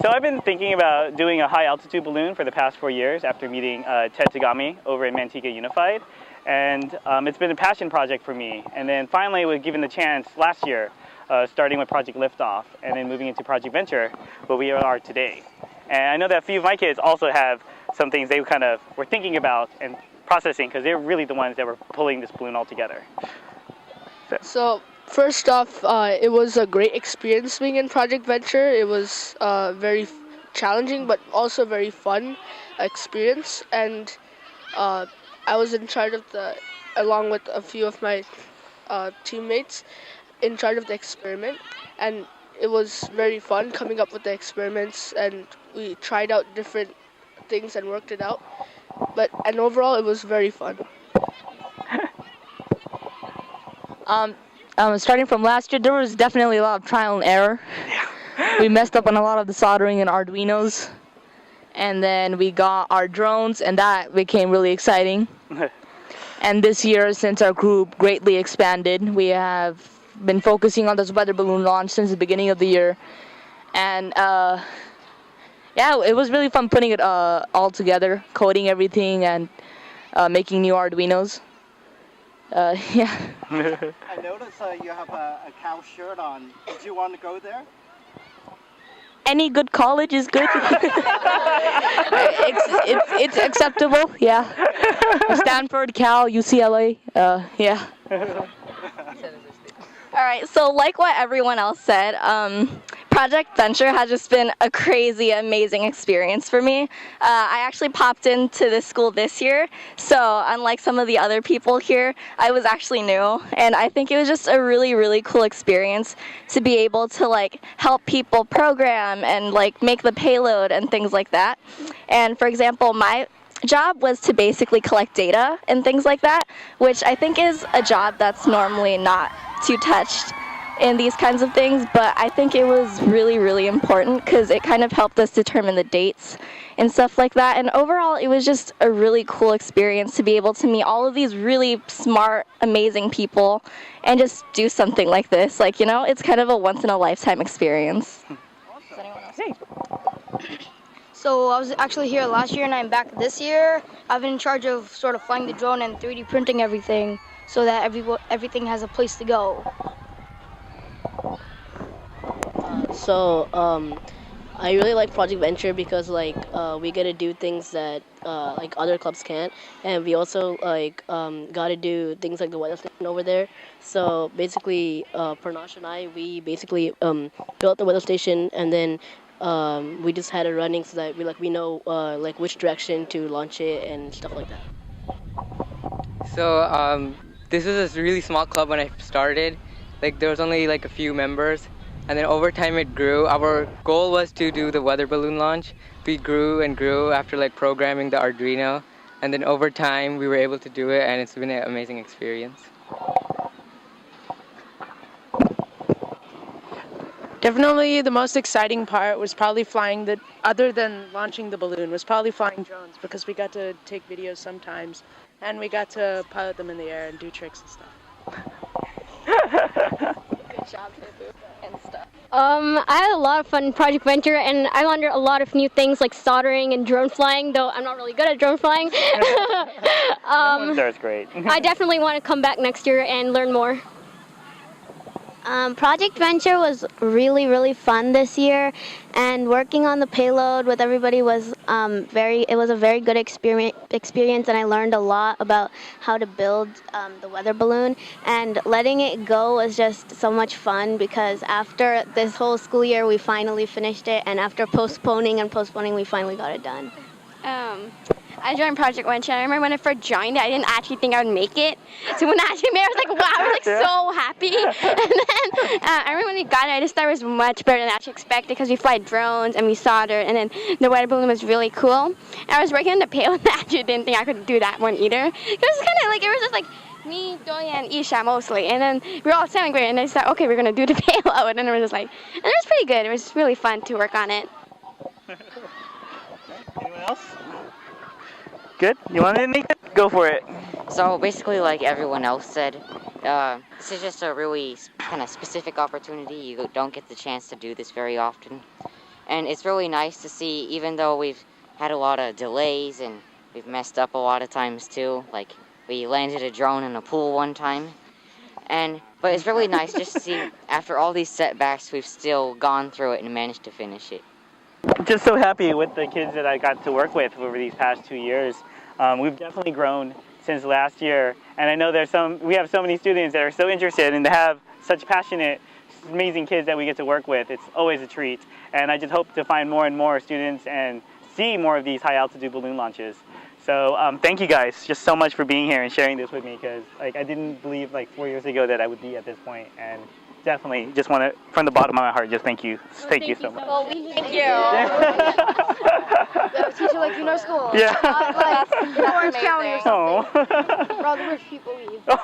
So I've been thinking about doing a high-altitude balloon for the past 4 years after meeting Ted Tagami over in Manteca Unified. And it's been a passion project for me. And then finally, was given the chance last year, starting with Project Liftoff and then moving into Project Venture, where we are today. And I know that a few of my kids also have some things they kind of were thinking about and processing, because they're really the ones that were pulling this balloon all together. So first off, it was a great experience being in Project Venture. It was very challenging, but also very fun experience. And I was in charge of along with a few of my teammates, in charge of the experiment. And it was very fun coming up with the experiments, and we tried out different things and worked it out. And overall, it was very fun. Starting from last year, there was definitely a lot of trial and error. Yeah. We messed up on a lot of the soldering and Arduinos. And then we got our drones, and that became really exciting. And this year, since our group greatly expanded, we have been focusing on this weather balloon launch since the beginning of the year. And yeah, it was really fun putting it all together, coding everything, and making new Arduinos. Yeah. I noticed you have a cow shirt on. Did you want to go there? Any good college is good. it's acceptable, yeah. Stanford, Cal, UCLA, yeah. All right, so like what everyone else said, Project Venture has just been a crazy, amazing experience for me. I actually popped into this school this year, so unlike some of the other people here, I was actually new, and I think it was just a really, really cool experience to be able to like help people program and like make the payload and things like that. And for example, my job was to basically collect data and things like that, which I think is a job that's normally not too touched in these kinds of things, but I think it was really, really important because it kind of helped us determine the dates and stuff like that. And overall, it was just a really cool experience to be able to meet all of these really smart, amazing people and just do something like this. Like, you know, it's kind of a once-in-a-lifetime experience. Does anyone else? Hey. So I was actually here last year and I'm back this year. I've been in charge of sort of flying the drone and 3D printing everything so that everything has a place to go. I really like Project Venture because like we get to do things that like other clubs can't, and we also like got to do things like the weather station over there. So basically, Pranash and I, we basically built the weather station, and then we just had it running so that we know like which direction to launch it and stuff like that. So this was a really small club when I started. Like there was only like a few members, and then over time it grew. Our goal was to do the weather balloon launch. We grew and grew after like programming the Arduino, and then over time we were able to do it, and it's been an amazing experience. Definitely the most exciting part was probably flying other than launching the balloon, was probably flying drones, because we got to take videos sometimes, and we got to pilot them in the air and do tricks and stuff. Good job, Hibu, and stuff. I had a lot of fun in Project Venture, and I learned a lot of new things like soldering and drone flying, though I'm not really good at drone flying. That's great. I definitely want to come back next year and learn more. Project Venture was really, really fun this year, and working on the payload with everybody was it was a very good experience, and I learned a lot about how to build the weather balloon, and letting it go was just so much fun because after this whole school year we finally finished it, and after postponing we finally got it done. I joined Project Venture. I remember when I first joined it, I didn't actually think I would make it. So when I actually made it, I was like, wow, I was like so happy. And then I remember when we got it, I just thought it was much better than I actually expected because we fly drones and we soldered, and then the weather balloon was really cool. And I was working on the payload and I actually didn't think I could do that one either. It was kind of like, it was just like me, Doya, and Isha mostly. And then we were all 7th grade, and I said, okay, we're going to do the payload. And it was just like, and it was pretty good. It was really fun to work on it. Anyone else? Good? You want to make it? Go for it. So basically, like everyone else said, this is just a really kind of specific opportunity. You don't get the chance to do this very often. And it's really nice to see, even though we've had a lot of delays and we've messed up a lot of times too. Like, we landed a drone in a pool one time. But it's really nice just to see, after all these setbacks, we've still gone through it and managed to finish it. Just so happy with the kids that I got to work with over these past 2 years. We've definitely grown since last year, and I know we have so many students that are so interested and to have such passionate, amazing kids that we get to work with. It's always a treat, and I just hope to find more and more students and see more of these high altitude balloon launches. So thank you guys just so much for being here and sharing this with me, because I didn't believe 4 years ago that I would be at this point, and definitely just want to, from the bottom of my heart, just thank you. Thank you so much. Well, we thank you. Teacher like you know school. Yeah. Orange County or something. Oh. Where all the rich people leave.